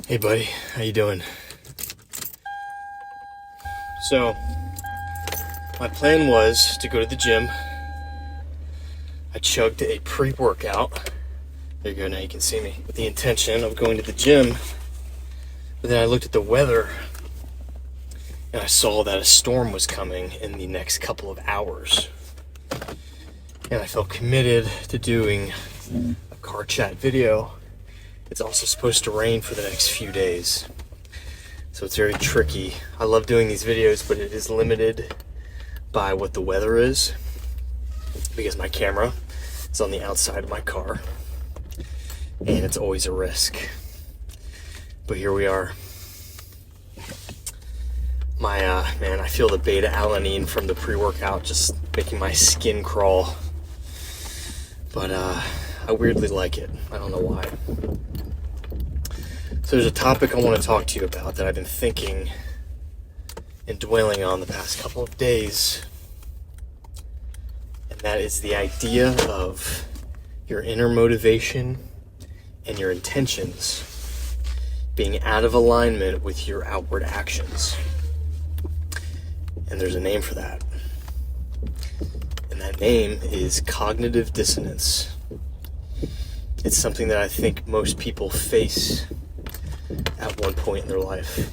Hey buddy, how you doing? So, my plan was to go to the gym. I chugged a pre-workout. There you go, now you can see me. With the intention of going to the gym. But then I looked at the weather and I saw that a storm was coming in the next couple of hours. And I felt committed to doing a car chat video. It's also supposed to rain for the next few days. So it's very tricky. I love doing these videos, but it is limited by what the weather is because my camera is on the outside of my car and it's always a risk. But here we are. Man, I feel the beta alanine from the pre-workout just making my skin crawl. But I weirdly like it. I don't know why. So there's a topic I want to talk to you about that I've been thinking and dwelling on the past couple of days. And that is the idea of your inner motivation and your intentions being out of alignment with your outward actions. And there's a name for that. And that name is cognitive dissonance. It's something that I think most people face at one point in their life.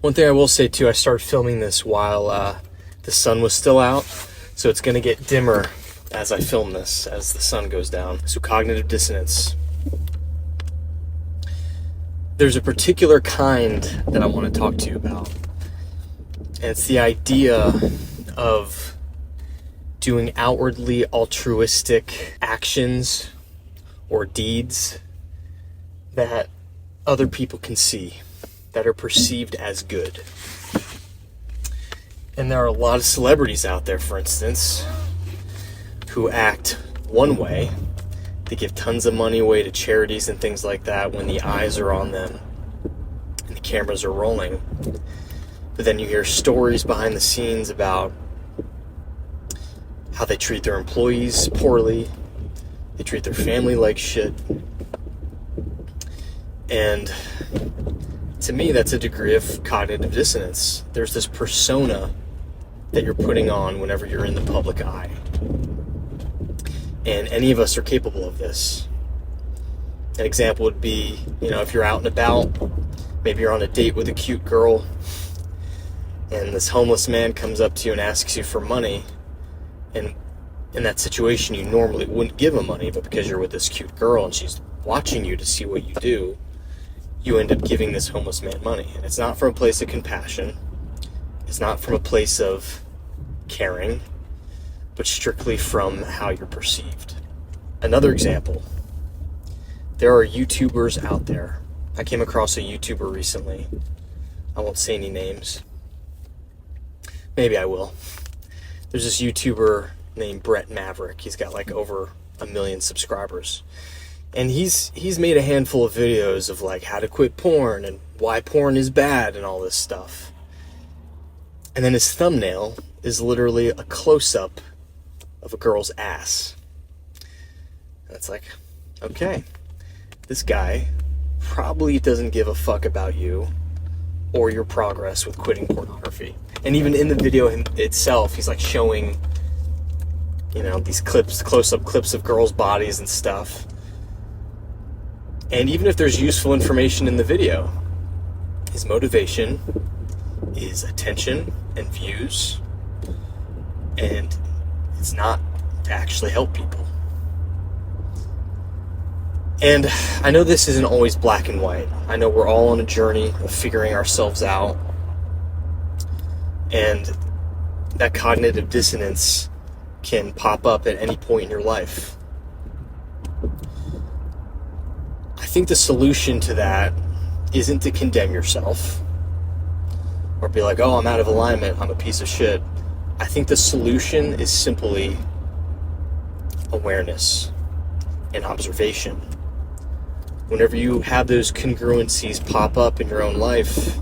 One thing I will say too, I started filming this while the sun was still out, so it's going to get dimmer as I film this, as the sun goes down. So cognitive dissonance. There's a particular kind that I want to talk to you about. And it's the idea of doing outwardly altruistic actions or deeds that other people can see, that are perceived as good. And there are a lot of celebrities out there, for instance, who act one way. They give tons of money away to charities and things like that when the eyes are on them and the cameras are rolling. But then you hear stories behind the scenes about how they treat their employees poorly, they treat their family like shit. And to me, that's a degree of cognitive dissonance. There's this persona that you're putting on whenever you're in the public eye. And any of us are capable of this. An example would be, if you're out and about, maybe you're on a date with a cute girl, and this homeless man comes up to you and asks you for money, and in that situation you normally wouldn't give him money, but because you're with this cute girl and she's watching you to see what you do, you end up giving this homeless man money. And it's not from a place of compassion, it's not from a place of caring, but strictly from how you're perceived. Another example, there are YouTubers out there. I came across a YouTuber recently. I won't say any names. Maybe I will. There's this YouTuber named Brett Maverick. He's got like over 1 million subscribers. And he's made a handful of videos of like how to quit porn and why porn is bad and all this stuff. And then his thumbnail is literally a close-up of a girl's ass. And it's like, okay, this guy probably doesn't give a fuck about you or your progress with quitting pornography. And even in the video itself, he's like showing, these clips, close-up clips of girls' bodies and stuff. And even if there's useful information in the video, his motivation is attention and views, and it's not to actually help people. And I know this isn't always black and white. I know we're all on a journey of figuring ourselves out, and that cognitive dissonance can pop up at any point in your life. I think the solution to that isn't to condemn yourself or be like, oh, I'm out of alignment, I'm a piece of shit. I think the solution is simply awareness and observation. Whenever you have those congruencies pop up in your own life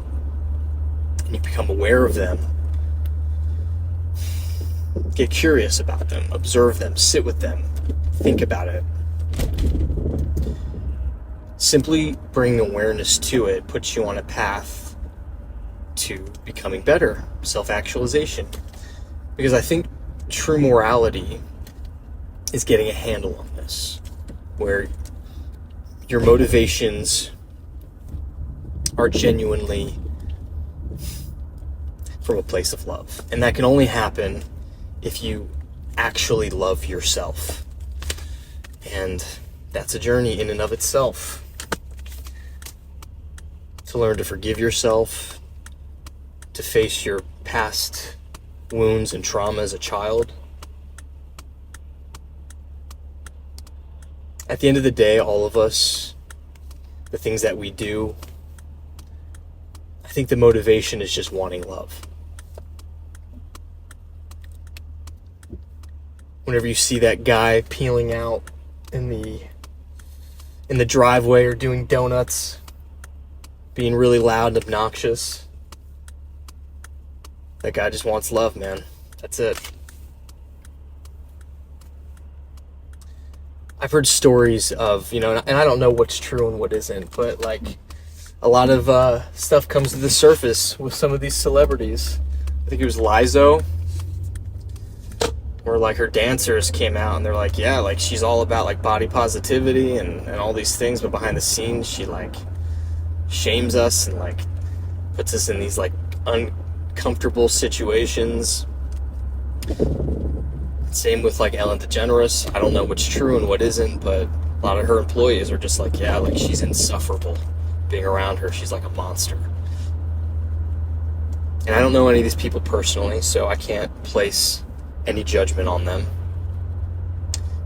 and you become aware of them, get curious about them, observe them, sit with them, think about it. Simply bringing awareness to it puts you on a path to becoming better, self-actualization. Because I think true morality is getting a handle on this, where your motivations are genuinely from a place of love. And that can only happen if you actually love yourself. And that's a journey in and of itself. To learn to forgive yourself, to face your past wounds and trauma as a child. At the end of the day, all of us, the things that we do, I think the motivation is just wanting love. Whenever you see that guy peeling out in the driveway or doing donuts, being really loud and obnoxious, that guy just wants love, man. That's it. I've heard stories of, and I don't know what's true and what isn't, but like a lot of stuff comes to the surface with some of these celebrities. I think it was Lizzo, where like her dancers came out and they're like, yeah, like she's all about like body positivity and all these things, but behind the scenes she like shames us and like puts us in these like uncomfortable situations. Same with like Ellen DeGeneres. I don't know what's true and what isn't, but a lot of her employees are just like, yeah, like she's insufferable being around her. She's like a monster. And I don't know any of these people personally, so I can't place any judgment on them.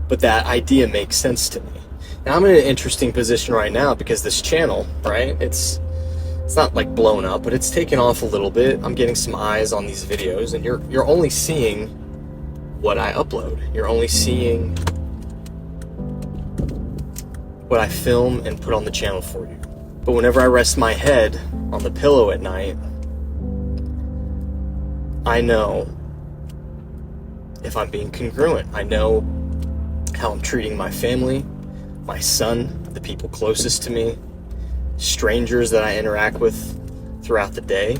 But that idea makes sense to me. Now I'm in an interesting position right now because this channel, right, it's not like blown up, but it's taken off a little bit. I'm getting some eyes on these videos, and you're only seeing what I upload. You're only seeing what I film and put on the channel for you. But whenever I rest my head on the pillow at night, I know if I'm being congruent. I know how I'm treating my family, my son, the people closest to me, strangers that I interact with throughout the day.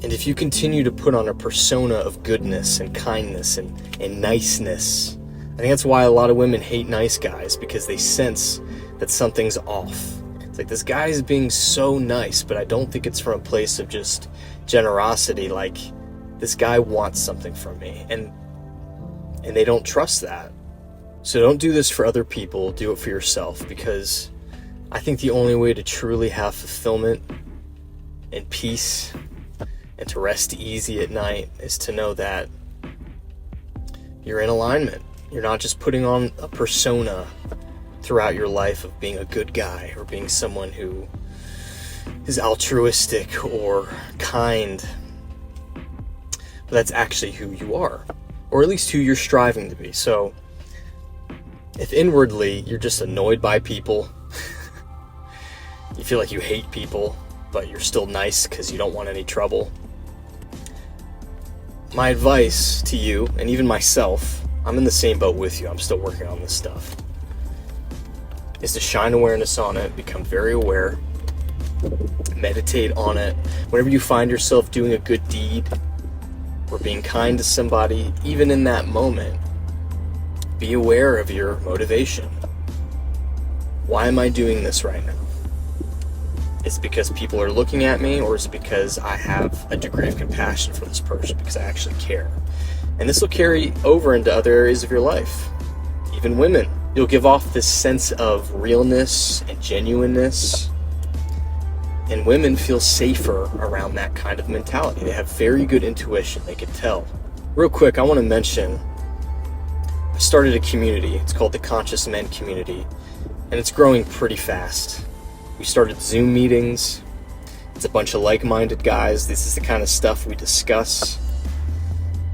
And if you continue to put on a persona of goodness and kindness and niceness, I think that's why a lot of women hate nice guys, because they sense that something's off. It's like, this guy is being so nice, but I don't think it's from a place of just generosity. Like, this guy wants something from me, and they don't trust that. So don't do this for other people, do it for yourself, because I think the only way to truly have fulfillment and peace and to rest easy at night is to know that you're in alignment. You're not just putting on a persona throughout your life of being a good guy or being someone who is altruistic or kind, but that's actually who you are, or at least who you're striving to be. So if inwardly you're just annoyed by people, you feel like you hate people, but you're still nice because you don't want any trouble, my advice to you, and even myself, I'm in the same boat with you, I'm still working on this stuff, is to shine awareness on it, become very aware, meditate on it. Whenever you find yourself doing a good deed or being kind to somebody, even in that moment, be aware of your motivation. Why am I doing this right now? Is it because people are looking at me, or is it because I have a degree of compassion for this person, because I actually care? And this will carry over into other areas of your life. Even women, you'll give off this sense of realness and genuineness, and women feel safer around that kind of mentality. They have very good intuition, they can tell. Real quick, I want to mention, I started a community. It's called the Conscious Men Community, and it's growing pretty fast. We started Zoom meetings. It's a bunch of like-minded guys. This is the kind of stuff we discuss.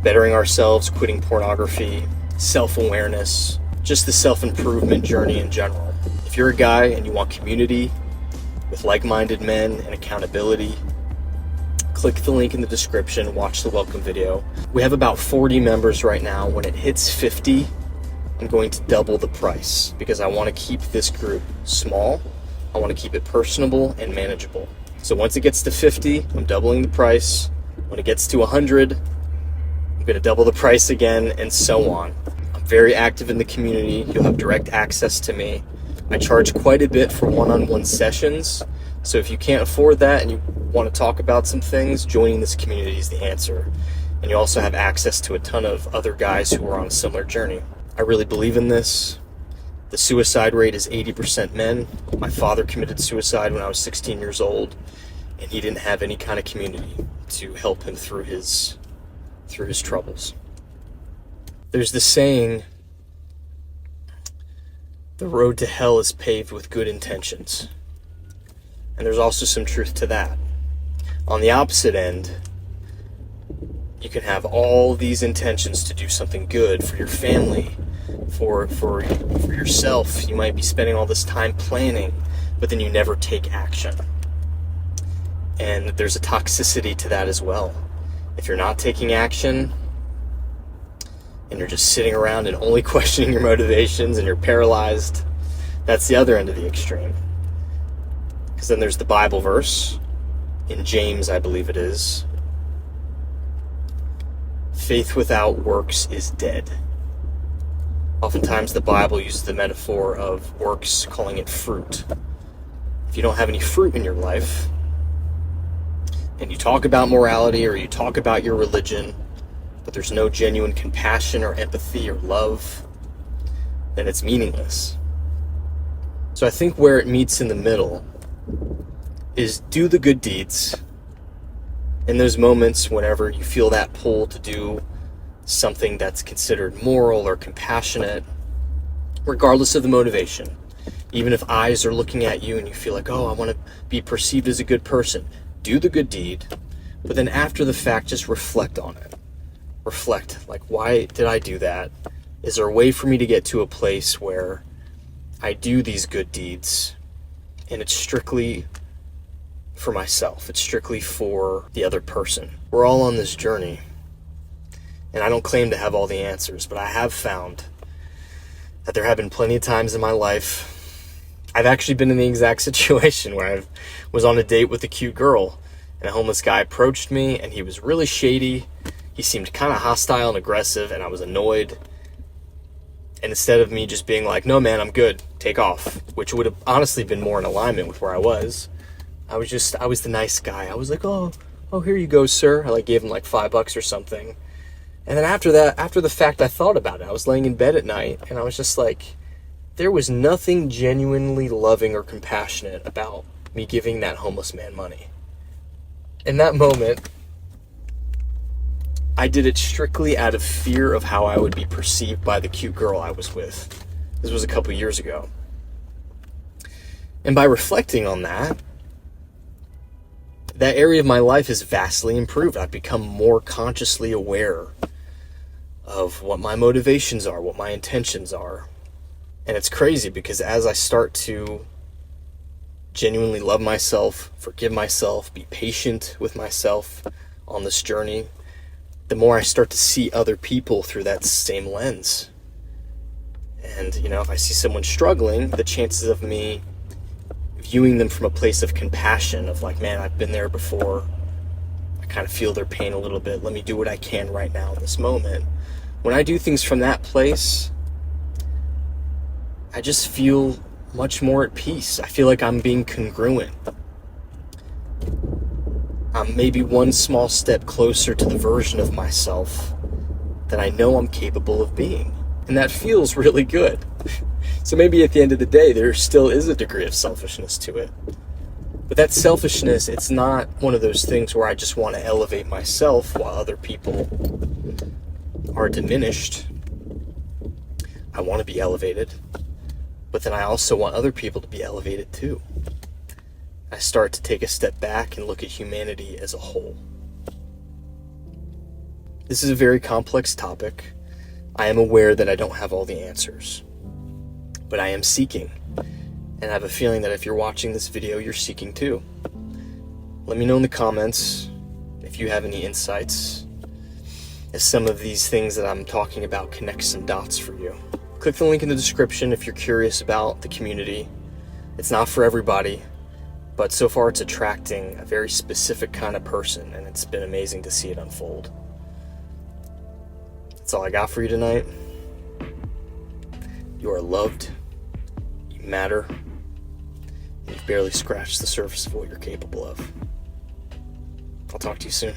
Bettering ourselves, quitting pornography, self-awareness, just the self-improvement journey in general. If you're a guy and you want community with like-minded men and accountability, click the link in the description, watch the welcome video. We have about 40 members right now. When it hits 50, I'm I'm going to double the price because I want to keep this group small. I want to keep it personable and manageable. So once it gets to 50, I'm doubling the price. When it gets to 100, I'm going to double the price again, and so on. I'm very active in the community. You'll have direct access to me. I charge quite a bit for one-on-one sessions. So if you can't afford that and you want to talk about some things, joining this community is the answer. And you also have access to a ton of other guys who are on a similar journey. I really believe in this. The suicide rate is 80% men. My father committed suicide when I was 16 years old, and he didn't have any kind of community to help him through his troubles. There's this saying, the road to hell is paved with good intentions. And there's also some truth to that. On the opposite end, you can have all these intentions to do something good for your family, for yourself. You might be spending all this time planning, but then you never take action. And there's a toxicity to that as well. If you're not taking action, and you're just sitting around and only questioning your motivations and you're paralyzed, that's the other end of the extreme. Because then there's the Bible verse, in James, I believe it is, faith without works is dead. Oftentimes the Bible uses the metaphor of works, calling it fruit. If you don't have any fruit in your life, and you talk about morality or you talk about your religion, but there's no genuine compassion or empathy or love, then it's meaningless. So I think where it meets in the middle is do the good deeds in those moments whenever you feel that pull to do something that's considered moral or compassionate, regardless of the motivation. Even if eyes are looking at you and you feel like, oh, I want to be perceived as a good person, do the good deed, but then after the fact, just reflect on it. Reflect, like, why did I do that? Is there a way for me to get to a place where I do these good deeds and it's strictly for myself, it's strictly for the other person? We're all on this journey, and I don't claim to have all the answers, but I have found that there have been plenty of times in my life I've actually been in the exact situation where I was on a date with a cute girl, and a homeless guy approached me, and he was really shady. He seemed kind of hostile and aggressive, and I was annoyed. And instead of me just being like, no man, I'm good, take off, which would have honestly been more in alignment with where I was the nice guy. I was like, oh, here you go, sir. I like gave him like $5 or something. And then after the fact, I thought about it. I was laying in bed at night, and I was just like, there was nothing genuinely loving or compassionate about me giving that homeless man money. In that moment, I did it strictly out of fear of how I would be perceived by the cute girl I was with. This was a couple years ago. And by reflecting on that area of my life has vastly improved. I've become more consciously aware of what my motivations are, what my intentions are. And it's crazy because as I start to genuinely love myself, forgive myself, be patient with myself on this journey, the more I start to see other people through that same lens. And, if I see someone struggling, the chances of me viewing them from a place of compassion, of like, man, I've been there before, I kind of feel their pain a little bit, let me do what I can right now in this moment. When I do things from that place, I just feel much more at peace. I feel like I'm being congruent. I'm maybe one small step closer to the version of myself that I know I'm capable of being. And that feels really good. So maybe at the end of the day, there still is a degree of selfishness to it. But that selfishness, it's not one of those things where I just want to elevate myself while other people are diminished. I want to be elevated, but then I also want other people to be elevated too. I start to take a step back and look at humanity as a whole. This is a very complex topic. I am aware that I don't have all the answers, but I am seeking. And I have a feeling that if you're watching this video, you're seeking too. Let me know in the comments if you have any insights, if some of these things that I'm talking about connect some dots for you. Click the link in the description if you're curious about the community. It's not for everybody, but so far it's attracting a very specific kind of person, and it's been amazing to see it unfold. That's all I got for you tonight. You are loved, you matter, and you've barely scratched the surface of what you're capable of. I'll talk to you soon.